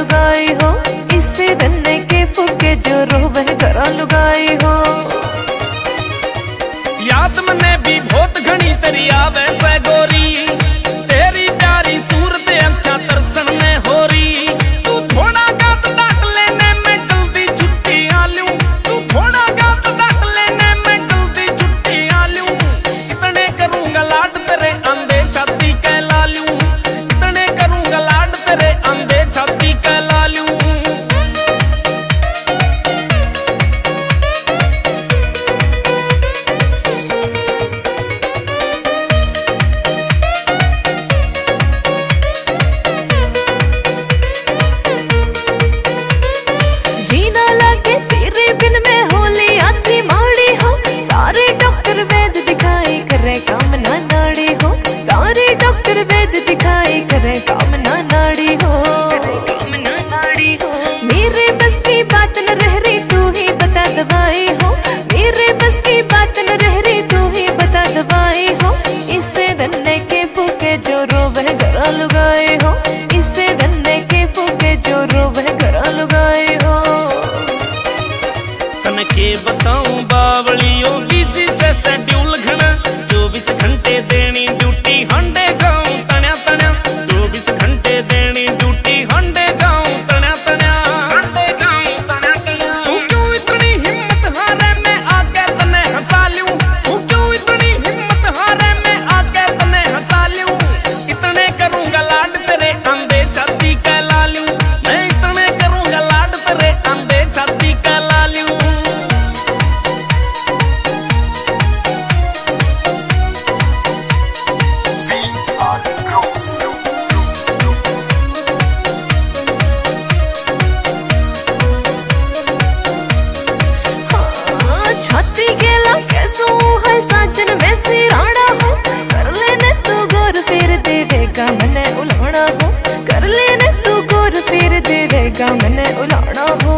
लुगाई हो, इससे दन्ने के फुके जो रोवे घरा लुगाई हो। याद मने भी बहुत घनी तेरी आवे से गोरी, तेरी प्यारी सूरत अंखा तरसन में हो रही। तू थोड़ा गात डांट लेने में जल्दी छुट्टी आ लूं, तू थोड़ा गात डांट लेने में जल्दी छुट्टी आ लूं। इतने करूंगा लाड तेरे अंधे छाती कहला लूं, इतने करूंगा लाड तेरे अंधे छाती कहला लूं। काम ना नाड़ी हो, सारे डॉक्टर वैद दिखाई करे काम ना नाड़ी हो, काम ना नाड़ी हो। मेरे बस की बात न रह रही, तू ही बता दवाई हो, मेरे बस की बात न रह रही, तू ही बता दवाई हो। इससे दन्ने के फूके जो रोवे घरा लुगाए हो, इससे दन्ने के फूके जो रोवे घरा लुगाए हो। तन के बताऊं बावलियों बिजी से शेड्यूल घना, 24 घंटे देनी ड्यूटी हंडे गाऊं तण्या तण्या, 24 घंटे देनी ड्यूटी हंडे गाऊं तण्या तण्या, हंडे गाऊं तण्या तण्या। तू क्यों इतनी हिम्मत हारे मैं आके तने हंसा लूं, तू क्यों इतनी हिम्मत हारे मैं आके तने हंसा लूं। इतने करूंगा लाड तेरे अंधे छाती कहला लूं, मैं इतने करूंगा लाड तेरे अंधे छाती कहला लूं। छाती गेला कैसो है साजन वैसे राणा हो, कर लेने तू गोर फिर देवेगा मने उलाना हो, कर लेने तू गोर फिर देवेगा मने उलाना हो।